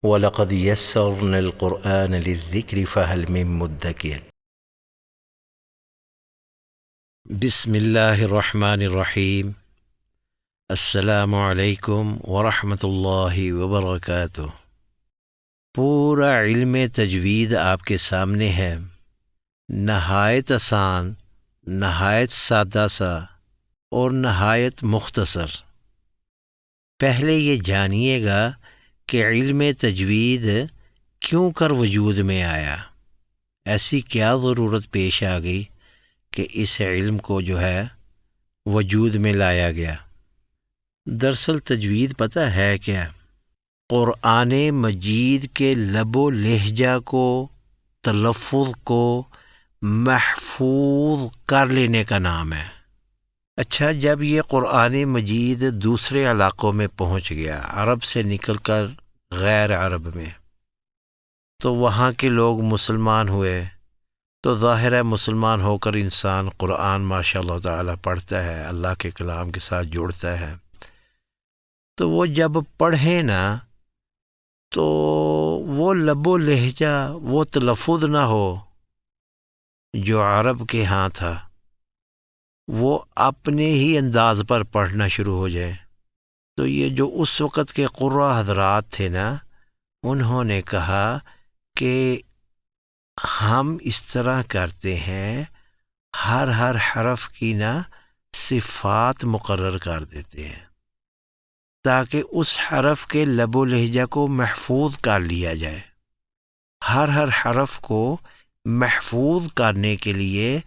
وَلَقَدْ يَسَّرْنَا الْقُرْآنَ لِلذِّكْرِ فَهَلْ مِن مُّدَّكِرٍ بسم اللہ الرحمن الرحیم۔ السلام علیکم ورحمۃ اللہ وبرکاتہ۔ پورا علم تجوید آپ کے سامنے ہے، نہایت آسان، نہایت سادہ سا اور نہایت مختصر۔ پہلے یہ جانیے گا کہ علم تجوید کیوں کر وجود میں آیا، ایسی کیا ضرورت پیش آ گئی کہ اس علم کو جو ہے وجود میں لایا گیا۔ دراصل تجوید پتہ ہے کیا؟ قرآن مجید کے لب و لہجہ کو، تلفظ کو محفوظ کر لینے کا نام ہے۔ اچھا، جب یہ قرآن مجید دوسرے علاقوں میں پہنچ گیا، عرب سے نکل کر غیر عرب میں، تو وہاں کے لوگ مسلمان ہوئے، تو ظاہر ہے مسلمان ہو کر انسان قرآن ماشاء اللہ تعالیٰ پڑھتا ہے، اللہ کے کلام کے ساتھ جڑتا ہے۔ تو وہ جب پڑھیں نا، تو وہ لب و لہجہ، وہ تلفظ نہ ہو جو عرب کے ہاں تھا، وہ اپنے ہی انداز پر پڑھنا شروع ہو جائے۔ تو یہ جو اس وقت کے قراء حضرات تھے نا، انہوں نے کہا کہ ہم اس طرح کرتے ہیں، ہر حرف کی نا صفات مقرر کر دیتے ہیں تاکہ اس حرف کے لب و لہجہ کو محفوظ کر لیا جائے۔ ہر حرف کو محفوظ کرنے کے لیے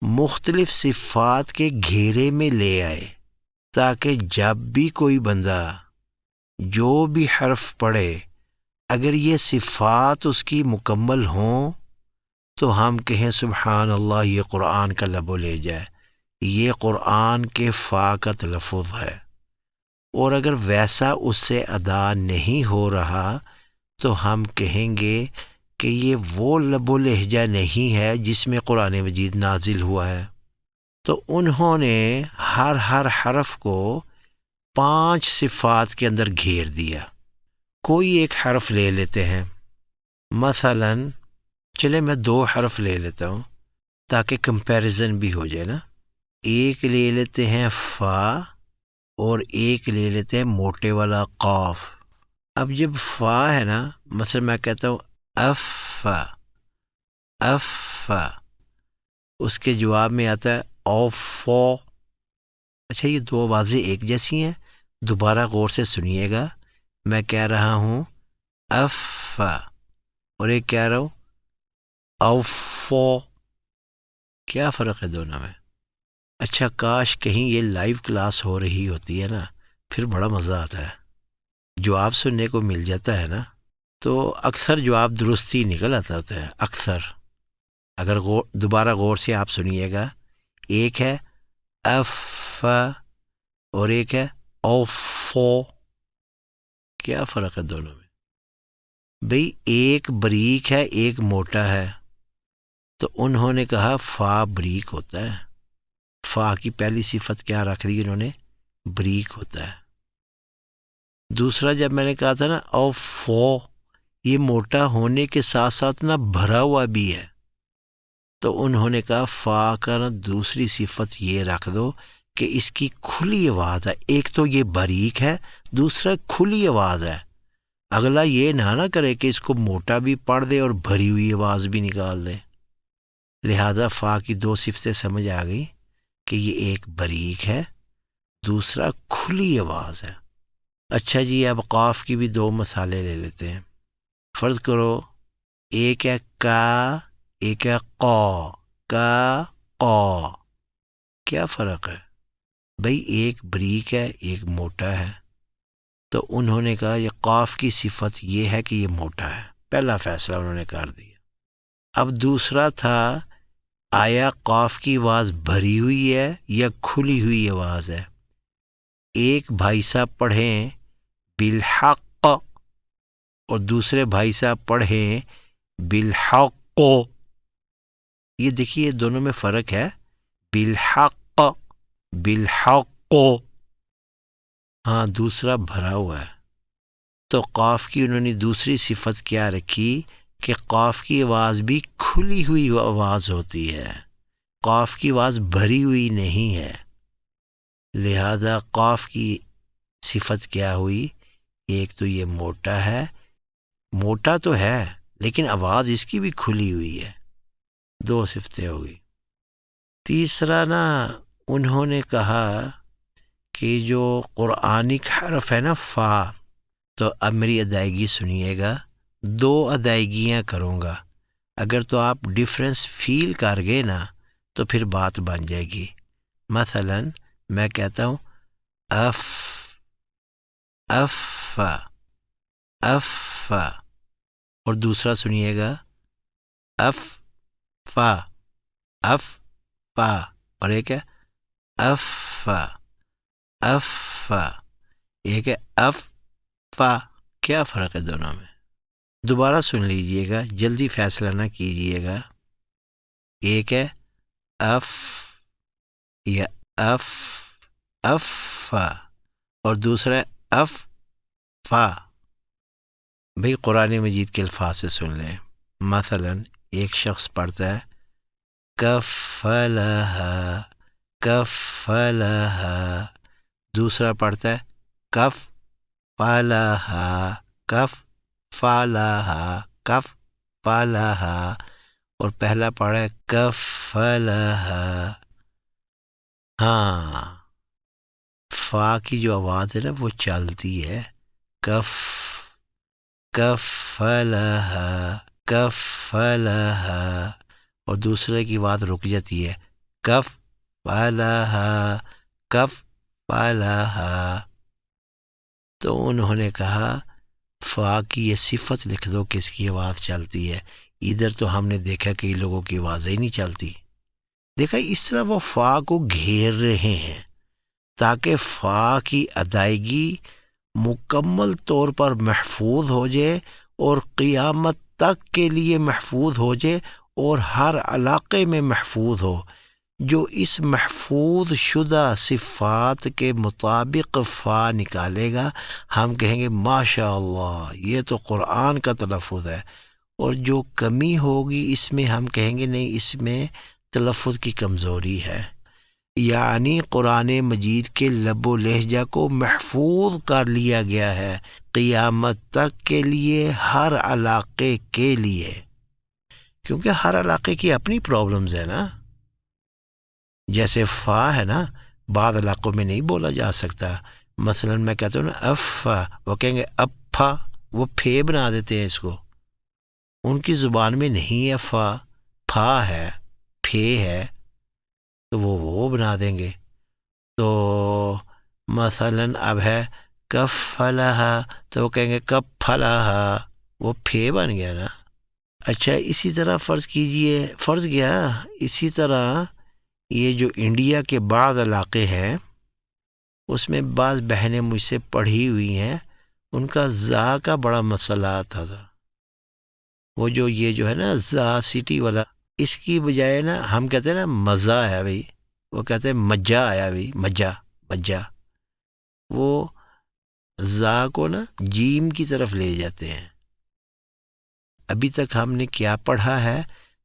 مختلف صفات کے گھیرے میں لے آئے، تاکہ جب بھی کوئی بندہ جو بھی حرف پڑھے، اگر یہ صفات اس کی مکمل ہوں تو ہم کہیں سبحان اللہ، یہ قرآن کا لب و لہجہ ہے، یہ قرآن کے فا کا تلفظ ہے۔ اور اگر ویسا اس سے ادا نہیں ہو رہا تو ہم کہیں گے کہ یہ وہ لب و لہجہ نہیں ہے جس میں قرآن مجید نازل ہوا ہے۔ تو انہوں نے ہر حرف کو 5 صفات کے اندر گھیر دیا۔ کوئی ایک حرف لے لیتے ہیں، مثلا چلے میں 2 حرف لے لیتا ہوں تاکہ کمپیریزن بھی ہو جائے نا۔ ایک لے لیتے ہیں فا اور ایک لے لیتے ہیں موٹے والا قاف۔ اب جب فا ہے نا، مثلا میں کہتا ہوں اف، اس کے جواب میں آتا ہے اوفو۔ اچھا، یہ 2 آوازیں ایک جیسی ہیں، دوبارہ غور سے سنیے گا۔ میں کہہ رہا ہوں اف اور ایک کہہ رہا ہوں اوفو، کیا فرق ہے دونوں میں؟ اچھا، کاش کہیں یہ لائیو کلاس ہو رہی ہوتی ہے نا، پھر بڑا مزہ آتا ہے، جواب سننے کو مل جاتا ہے نا، تو اکثر جواب درستی نکل آتا ہوتا ہے اکثر۔ اگر دوبارہ غور سے آپ سنیے گا، ایک ہے اف اور ایک ہے اوفو، کیا فرق ہے دونوں میں؟ بھئی ایک بریک ہے، ایک موٹا ہے، تو انہوں نے کہا فا بریک ہوتا ہے۔ فا کی پہلی صفت کیا رکھ دی انہوں نے؟ بریک ہوتا ہے۔ دوسرا جب میں نے کہا تھا نا اوفو، یہ موٹا ہونے کے ساتھ ساتھ نا بھرا ہوا بھی ہے، تو انہوں نے کہا فا کا نا دوسری صفت یہ رکھ دو کہ اس کی کھلی آواز ہے۔ ایک تو یہ باریک ہے، دوسرا کھلی آواز ہے۔ اگلا یہ نہ کرے کہ اس کو موٹا بھی پڑھ دے اور بھری ہوئی آواز بھی نکال دے۔ لہذا فا کی 2 صفتیں سمجھ آ گئی کہ یہ ایک باریک ہے، دوسرا کھلی آواز ہے۔ اچھا جی، اب قاف کی بھی 2 مثالیں لے لیتے ہیں۔ فرض کرو ایک ہے کا، ایک ہے قا، کا قا، کیا فرق ہے؟ بھئی ایک بریک ہے، ایک موٹا ہے، تو انہوں نے کہا یہ قاف کی صفت یہ ہے کہ یہ موٹا ہے، پہلا فیصلہ انہوں نے کر دیا۔ اب دوسرا تھا، آیا قاف کی آواز بھری ہوئی ہے یا کھلی ہوئی آواز ہے؟ ایک بھائی صاحب پڑھیں بالحق اور دوسرے بھائی صاحب پڑھیں بالحق، یہ دیکھیے دونوں میں فرق ہے، بالحق، بالحق، ہاں دوسرا بھرا ہوا ہے، تو قاف کی انہوں نے دوسری صفت کیا رکھی کہ قاف کی آواز بھی کھلی ہوئی آواز ہوتی ہے، قاف کی آواز بھری ہوئی نہیں ہے، لہذا قاف کی صفت کیا ہوئی؟ ایک تو یہ موٹا ہے، موٹا تو ہے لیکن آواز اس کی بھی کھلی ہوئی ہے، دو صفتیں ہو گئی۔ تیسرا نا انہوں نے کہا کہ جو قرآنک حرف ہے نا فا، تو اب میری ادائیگی سنیے گا، دو ادائیگیاں کروں گا، اگر تو آپ ڈفرینس فیل کر گئے نا تو پھر بات بن جائے گی۔ مثلا میں کہتا ہوں اف اف اف، اور دوسرا سنیے گا اف فا اف فا، اور ایک ہے اف اف، ایک ہے اف فا۔ کیا فرق ہے دونوں میں؟ دوبارہ سن لیجئے گا، جلدی فیصلہ نہ کیجئے گا۔ ایک ہے اف یا اف اف، اور دوسرا ہے اف فا۔ بھئی قرآن مجید کے الفاظ سے سن لیں۔ مثلا ایک شخص پڑھتا ہے کفلہا کفلہا، دوسرا پڑھتا ہے کف فلہا کف فلہا کف فلہا، اور پہلا پڑھا ہے کفلہا۔ ہاں، فا کی جو آواز ہے نا وہ چلتی ہے، کف کفلہا کفلہا، اور دوسرے کی بات رک جاتی ہے کف فلہا کف فلہا۔ تو انہوں نے کہا فا کی یہ صفت لکھ دو کس کی آواز چلتی ہے، ادھر تو ہم نے دیکھا کئی لوگوں کی آوازیں ہی نہیں چلتی۔ دیکھا اس طرح وہ فا کو گھیر رہے ہیں تاکہ فا کی ادائیگی مکمل طور پر محفوظ ہو جائے اور قیامت تک کے لیے محفوظ ہو جائے اور ہر علاقے میں محفوظ ہو۔ جو اس محفوظ شدہ صفات کے مطابق فا نکالے گا ہم کہیں گے ماشاء اللہ یہ تو قرآن کا تلفظ ہے، اور جو کمی ہوگی اس میں ہم کہیں گے نہیں، اس میں تلفظ کی کمزوری ہے۔ یعنی قرآن مجید کے لب و لہجہ کو محفوظ کر لیا گیا ہے قیامت تک کے لیے، ہر علاقے کے لیے، کیونکہ ہر علاقے کی اپنی پرابلمز ہیں نا۔ جیسے فا ہے نا، بعض علاقوں میں نہیں بولا جا سکتا، مثلا میں کہتا ہوں نا افا، وہ کہیں گے افا، وہ پھے بنا دیتے ہیں اس کو، ان کی زبان میں نہیں ہے فا، پھا ہے پھے ہے، تو وہ بنا دیں گے۔ تو مثلا اب ہے کف فلہا، تو وہ کہیں گے کف فلہا، وہ پھے بن گیا نا۔ اچھا اسی طرح فرض کیجئے، فرض گیا اسی طرح یہ جو انڈیا کے بعض علاقے ہیں اس میں بعض بہنیں مجھ سے پڑھی ہوئی ہیں، ان کا زا کا بڑا مسئلہ آتا تھا، وہ جو یہ جو ہے نا زا سٹی والا، اس کی بجائے نا ہم کہتے ہیں نا مزہ آیا بھائی، وہ کہتے ہیں مجا آیا بھائی، مجا مجا، وہ زا کو نا جیم کی طرف لے جاتے ہیں۔ ابھی تک ہم نے کیا پڑھا ہے؟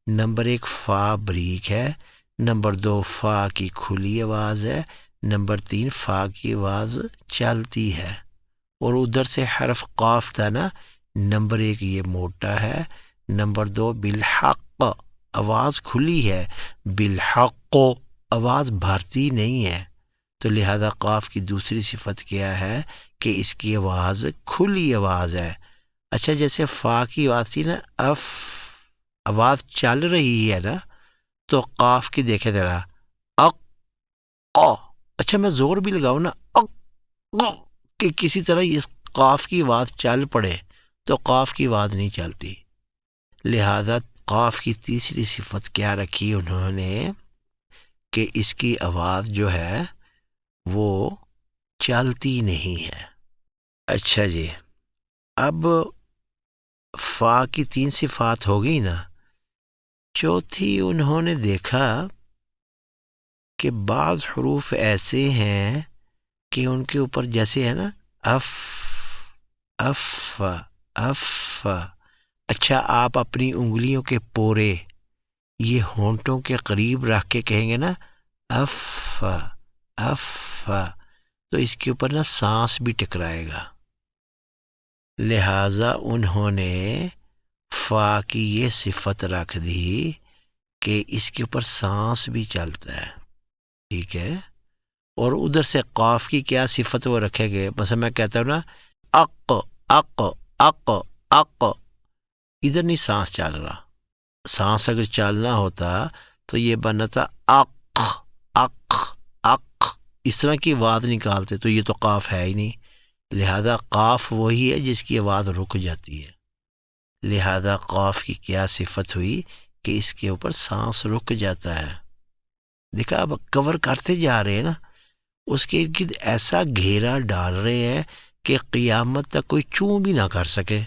نمبر ایک فا بریک ہے، نمبر دو فا کی کھلی آواز ہے، نمبر تین فا کی آواز چلتی ہے، اور ادھر سے حرف قاف تھا نا، نمبر ایک یہ موٹا ہے، نمبر دو بالحق آواز کھلی ہے، بالحق آواز بھرتی نہیں ہے، تو لہذا قاف کی دوسری صفت کیا ہے کہ اس کی آواز کھلی آواز ہے۔ اچھا جیسے فا کی آواز تھی نا اف، آواز چل رہی ہے نا، تو قاف کی دیکھے ذرا اق، اچھا میں زور بھی لگاؤں نا اق، کہ کسی طرح اس قاف کی آواز چل پڑے، تو قاف کی آواز نہیں چلتی۔ لہذا قاف کی تیسری صفت کیا رکھی انہوں نے کہ اس کی آواز جو ہے وہ چلتی نہیں ہے۔ اچھا جی، اب فا کی تین صفات ہو گئی نا، چوتھی انہوں نے دیکھا کہ بعض حروف ایسے ہیں کہ ان کے اوپر جیسے ہے نا اف اف اف. اچھا آپ اپنی انگلیوں کے پورے یہ ہونٹوں کے قریب رکھ کے کہیں گے نا اف اف، تو اس کے اوپر نا سانس بھی ٹکرائے گا. لہٰذا انہوں نے فا کی یہ صفت رکھ دی کہ اس کے اوپر سانس بھی چلتا ہے. ٹھیک ہے. اور ادھر سے قاف کی کیا صفت وہ رکھے گئے؟ مثلا میں کہتا ہوں نا اق اق اق اق، ادھر نہیں سانس چل رہا. سانس اگر چلنا ہوتا تو یہ بننا تھا اق اق اق، اس طرح کی آواز نکالتے، تو یہ تو قاف ہے ہی نہیں. لہذا قاف وہی ہے جس کی آواز رک جاتی ہے. لہذا قاف کی کیا صفت ہوئی کہ اس کے اوپر سانس رک جاتا ہے. دیکھا اب کور کرتے جا رہے ہیں نا، اس کے ارد گرد ایسا گھیرا ڈال رہے ہیں کہ قیامت تک کوئی چوں بھی نہ کر سکے.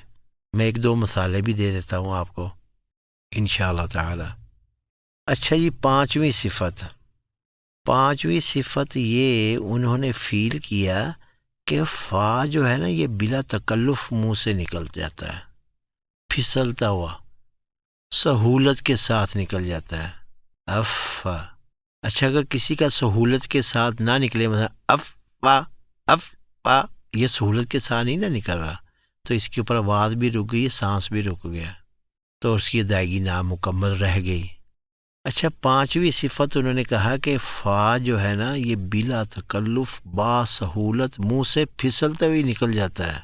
میں ایک دو مثالیں بھی دے دیتا ہوں آپ کو انشاءاللہ تعالی. اچھا جی، پانچویں صفت یہ انہوں نے فیل کیا کہ فا جو ہے نا یہ بلا تکلف منہ سے نکل جاتا ہے، پھسلتا ہوا سہولت کے ساتھ نکل جاتا ہے. اف. اچھا اگر کسی کا سہولت کے ساتھ نہ نکلے، مثلا اف یہ سہولت کے ساتھ نہیں نہ نکل رہا، تو اس کے اوپر آواز بھی رک گئی، سانس بھی رک گیا، تو اس کی ادائیگی نامکمل رہ گئی. اچھا پانچویں صفت انہوں نے کہا کہ فا جو ہے نا یہ بلا تکلف با سہولت منہ سے پھسلتے ہوئے نکل جاتا ہے.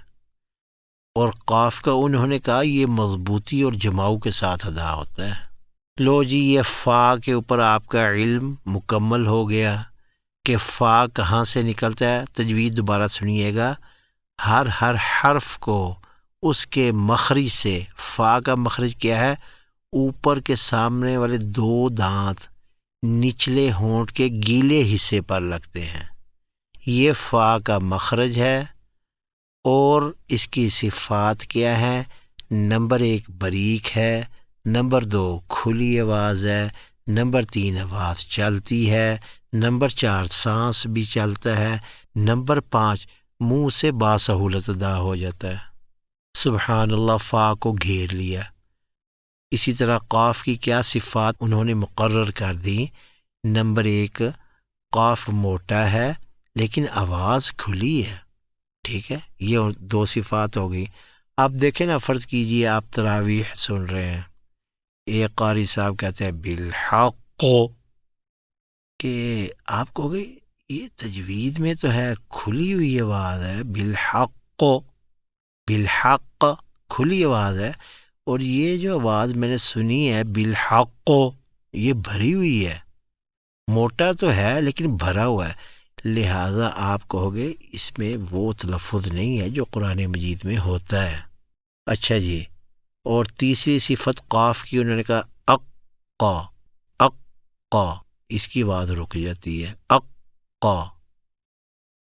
اور قاف کا انہوں نے کہا یہ مضبوطی اور جماؤ کے ساتھ ادا ہوتا ہے. لو جی، یہ فا کے اوپر آپ کا علم مکمل ہو گیا کہ فا کہاں سے نکلتا ہے. تجوید دوبارہ سنیے گا. ہر حرف کو اس کے مخرج سے، فا کا مخرج کیا ہے؟ اوپر کے سامنے والے دو دانت نچلے ہونٹ کے گیلے حصے پر لگتے ہیں. یہ فا کا مخرج ہے. اور اس کی صفات کیا ہے؟ نمبر 1 باریک ہے، نمبر 2 کھلی آواز ہے، نمبر 3 آواز چلتی ہے، نمبر 4 سانس بھی چلتا ہے، نمبر 5 منہ سے باسہولت ادا ہو جاتا ہے. سبحان اللہ، فا کو گھیر لیا. اسی طرح قاف کی کیا صفات انہوں نے مقرر کر دی؟ نمبر 1 قاف موٹا ہے لیکن آواز کھلی ہے. ٹھیک ہے، یہ 2 صفات ہو گئی. اب دیکھیں نا، فرض کیجئے آپ تراویح سن رہے ہیں، ایک قاری صاحب کہتے ہیں بالحق، کہ آپ کہو گے یہ تجوید میں تو ہے کھلی ہوئی آواز ہے، بالحق بالحق کھلی آواز ہے، اور یہ جو آواز میں نے سنی ہے بالحق یہ بھری ہوئی ہے. موٹا تو ہے لیکن بھرا ہوا ہے. لہٰذا آپ کہو گے اس میں وہ تلفظ نہیں ہے جو قرآن مجید میں ہوتا ہے. اچھا جی، اور تیسری صفت قاف کی انہوں نے کہا اقا اقا، اس کی آواز رک جاتی ہے. اقا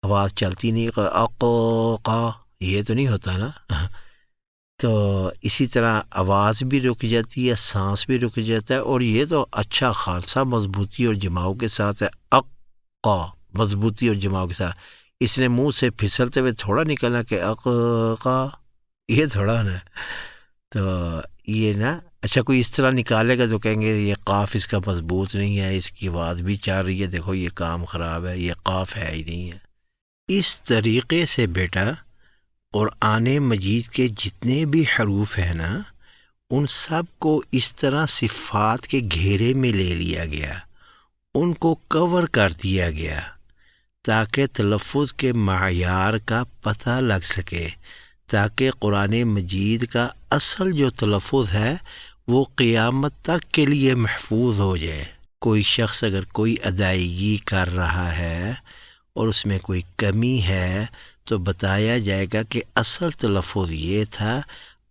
آواز چلتی نہیں، اقا یہ تو نہیں ہوتا نا. تو اسی طرح آواز بھی رک جاتی ہے، سانس بھی رک جاتا ہے، اور یہ تو اچھا خاصا مضبوطی اور جماؤ کے ساتھ ہے. اقا مضبوطی اور جماؤ کے ساتھ. اس نے منہ سے پھسلتے ہوئے تھوڑا نکلنا کہ اقا، یہ تھوڑا نا. تو یہ نا، اچھا کوئی اس طرح نکالے گا تو کہیں گے یہ قاف اس کا مضبوط نہیں ہے، اس کی آواز بھی چل رہی ہے، دیکھو یہ کام خراب ہے، یہ قاف ہے ہی نہیں ہے. اس طریقے سے بیٹا قرآن مجید کے جتنے بھی حروف ہیں نا، ان سب کو اس طرح صفات کے گھیرے میں لے لیا گیا، ان کو کور کر دیا گیا تاکہ تلفظ کے معیار کا پتہ لگ سکے، تاکہ قرآن مجید کا اصل جو تلفظ ہے وہ قیامت تک کے لیے محفوظ ہو جائے. کوئی شخص اگر کوئی ادائیگی کر رہا ہے اور اس میں کوئی کمی ہے تو بتایا جائے گا کہ اصل تلفظ یہ تھا،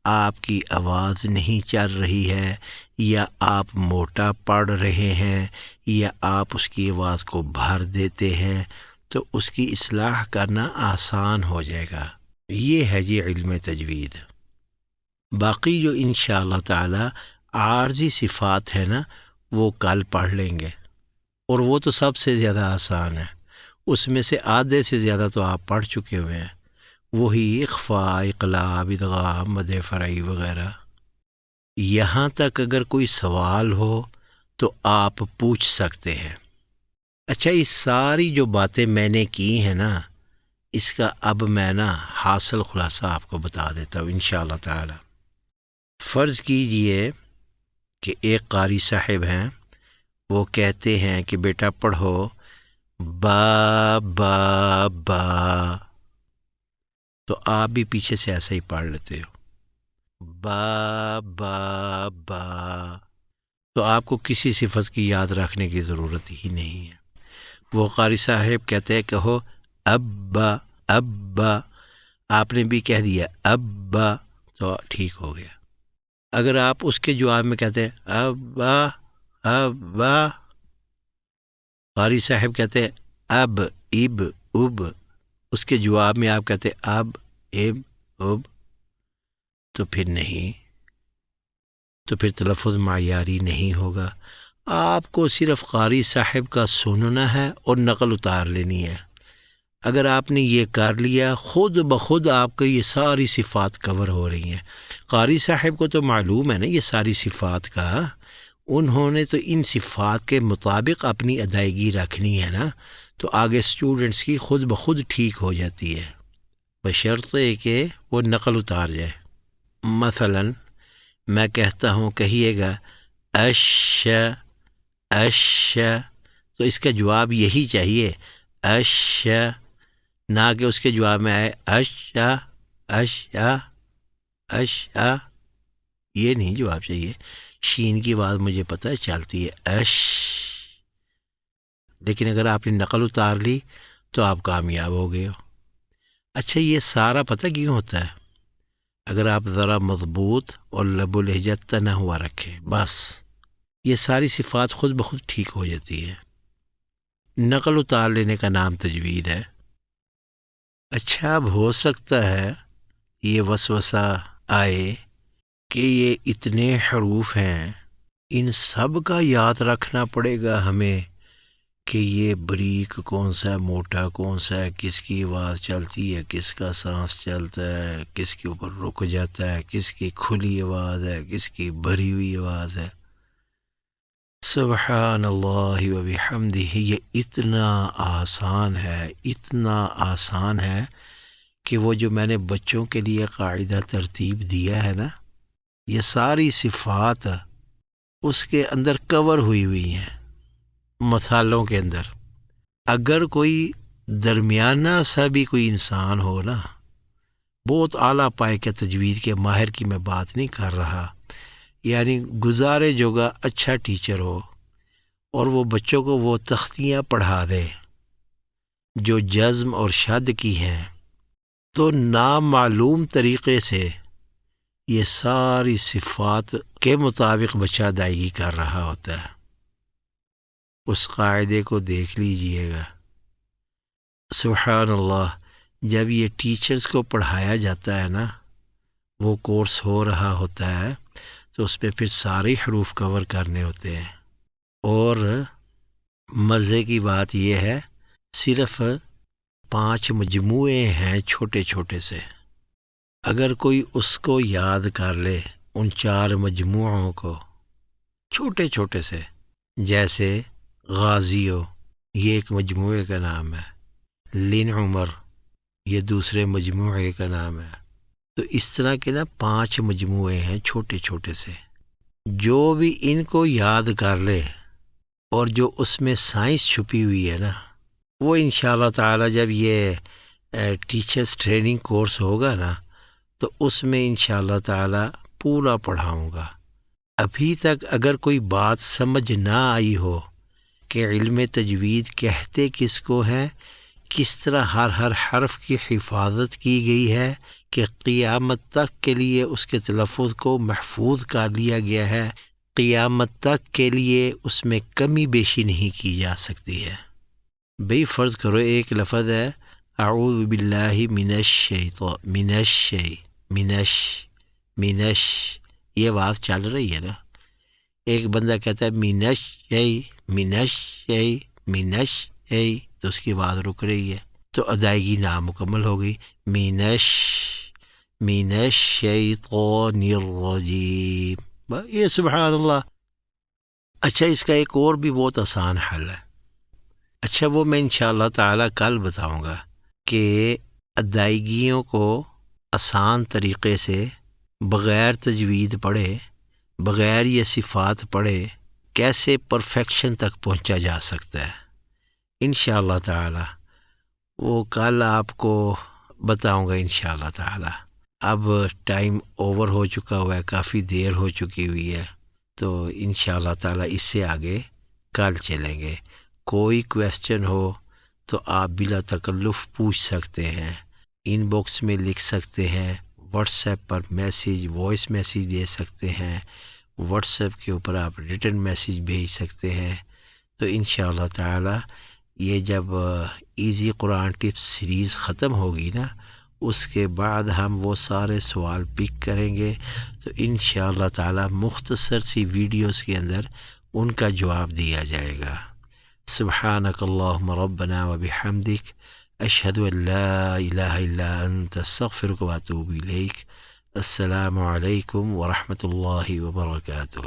آپ کی آواز نہیں چل رہی ہے، یا آپ موٹا پڑھ رہے ہیں، یا آپ اس کی آواز کو بھر دیتے ہیں، تو اس کی اصلاح کرنا آسان ہو جائے گا. یہ ہے جی علم تجوید. باقی جو انشاءاللہ تعالی عارضی صفات ہے نا، وہ کل پڑھ لیں گے، اور وہ تو سب سے زیادہ آسان ہے. اس میں سے آدھے سے زیادہ تو آپ پڑھ چکے ہوئے ہیں. وہی اخفاء، اقلاب، ادغام، مد فرعی وغیرہ۔ یہاں تک اگر کوئی سوال ہو تو آپ پوچھ سکتے ہیں۔ اچھا، یہ ساری جو باتیں میں نے کی ہیں نا، اس کا اب میں حاصل خلاصہ آپ کو بتا دیتا ہوں انشاءاللہ تعالی۔ فرض کیجئے کہ ایک قاری صاحب ہیں، وہ کہتے ہیں کہ بیٹا پڑھو با با با، تو آپ بھی پیچھے سے ایسا ہی پڑھ لیتے ہو با با با، تو آپ کو کسی صفت کی یاد رکھنے کی ضرورت ہی نہیں ہے۔ وہ قاری صاحب کہتے ہیں کہو ابا ابا، آپ نے بھی کہہ دیا ابا تو ٹھیک ہو گیا۔ اگر آپ اس کے جواب میں کہتے ہیں ابا ابا، قاری صاحب کہتے ہیں اب اب اب، اس کے جواب میں آپ کہتے اب اب اب، تو پھر نہیں، تو پھر تلفظ معیاری نہیں ہوگا۔ آپ کو صرف قاری صاحب کا سننا ہے اور نقل اتار لینی ہے۔ اگر آپ نے یہ کر لیا، خود بخود آپ کو یہ ساری صفات کور ہو رہی ہیں۔ قاری صاحب کو تو معلوم ہے نا یہ ساری صفات کا، انہوں نے تو ان صفات کے مطابق اپنی ادائیگی رکھنی ہے نا، تو آگے اسٹوڈنٹس کی خود بخود ٹھیک ہو جاتی ہے، بشرطے کہ وہ نقل اتار جائے۔ مثلا میں کہتا ہوں، کہیے گا اش اش، تو اس کا جواب یہی چاہیے اش، نہ کہ اس کے جواب میں آئے اشا اشا اشا، یہ نہیں جواب چاہیے۔ شین کی آواز مجھے پتہ چلتی ہے اش، لیکن اگر آپ نے نقل اتار لی تو آپ کامیاب ہو گئے ہو۔ اچھا، یہ سارا پتہ کیوں ہوتا ہے؟ اگر آپ ذرا مضبوط اور لب و لہجہ تنا ہوا رکھیں، بس یہ ساری صفات خود بخود ٹھیک ہو جاتی ہے۔ نقل اتار لینے کا نام تجوید ہے۔ اچھا، اب ہو سکتا ہے یہ وسوسہ آئے کہ یہ اتنے حروف ہیں، ان سب کا یاد رکھنا پڑے گا ہمیں کہ یہ بریک کون سا ہے، موٹا کون سا ہے، کس کی آواز چلتی ہے، کس کا سانس چلتا ہے، کس کے اوپر رک جاتا ہے، کس کی کھلی آواز ہے، کس کی بھری ہوئی آواز ہے۔ سبحان اللہ و بحمدہ، یہ اتنا آسان ہے، اتنا آسان ہے کہ وہ جو میں نے بچوں کے لیے قاعدہ ترتیب دیا ہے نا، یہ ساری صفات اس کے اندر کور ہوئی ہیں مثالوں کے اندر۔ اگر کوئی درمیانہ سا بھی کوئی انسان ہو نا، بہت اعلیٰ پائے کے تجوید کے ماہر کی میں بات نہیں کر رہا، یعنی گزارے جوگا اچھا ٹیچر ہو اور وہ بچوں کو وہ تختیاں پڑھا دے جو جزم اور شد کی ہیں، تو نامعلوم طریقے سے یہ ساری صفات کے مطابق بچہ ادائیگی کر رہا ہوتا ہے۔ اس قاعدے کو دیکھ لیجئے گا۔ سبحان اللہ، جب یہ ٹیچرز کو پڑھایا جاتا ہے نا، وہ کورس ہو رہا ہوتا ہے، تو اس پہ پھر سارے حروف کور کرنے ہوتے ہیں۔ اور مزے کی بات یہ ہے، صرف 5 مجموعے ہیں چھوٹے چھوٹے سے، اگر کوئی اس کو یاد کر لے، ان 4 مجموعوں کو چھوٹے چھوٹے سے، جیسے غازیو، یہ ایک مجموعے کا نام ہے، لن عمر، یہ دوسرے مجموعے کا نام ہے۔ تو اس طرح کے 5 مجموعے ہیں چھوٹے چھوٹے سے، جو بھی ان کو یاد کر لے اور جو اس میں سائنس چھپی ہوئی ہے نا، وہ انشاءاللہ تعالی جب یہ ٹیچرز ٹریننگ کورس ہوگا نا، تو اس میں انشاءاللہ تعالی پورا پڑھاؤں گا۔ ابھی تک اگر کوئی بات سمجھ نہ آئی ہو کہ علم تجوید کہتے کس کو ہے، کس طرح ہر حرف کی حفاظت کی گئی ہے کہ قیامت تک کے لیے اس کے تلفظ کو محفوظ کر لیا گیا ہے، قیامت تک کے لیے اس میں کمی بیشی نہیں کی جا سکتی ہے۔ بھئی فرض کرو ایک لفظ ہے اعوذ باللہ من الشیطان، منش، یہ آواز چل رہی ہے نا، ایک بندہ کہتا ہے منش، تو اس کی آواز رک رہی ہے۔ تو ادائیگی نامکمل ہو گئی. من الشیطان الرجیم. یہ سبحان اللہ. اچھا اس کا ایک اور بھی بہت آسان حل ہے. اچھا وہ میں انشاءاللہ تعالی کل بتاؤں گا کہ ادائیگیوں کو آسان طریقے سے بغیر تجوید پڑھے، بغیر یہ صفات پڑھے کیسے پرفیکشن تک پہنچا جا سکتا ہے. انشاءاللہ تعالی وہ کل آپ کو بتاؤں گا انشاءاللہ تعالی. اب ٹائم اوور ہو چکا ہوا ہے، کافی دیر ہو چکی ہوئی ہے، تو انشاءاللہ تعالی اس سے آگے کل چلیں گے. کوئی کویسچن ہو تو آپ بلا تکلف پوچھ سکتے ہیں، ان باکس میں لکھ سکتے ہیں، واٹس ایپ پر میسیج وائس میسیج دے سکتے ہیں، واٹس ایپ کے اوپر آپ ریٹن میسیج بھیج سکتے ہیں. تو انشاءاللہ تعالی یہ جب ایزی قرآن ٹپس سیریز ختم ہوگی نا، اس کے بعد ہم وہ سارے سوال پک کریں گے، تو انشاءاللہ تعالی مختصر سی ویڈیوز کے اندر ان کا جواب دیا جائے گا. سبحانک اللہم ربنا وبحمدک، اشہد ان لا الہ الا انت، استغفرک واتوب الیک. السلام علیکم ورحمۃ اللہ وبرکاتہ.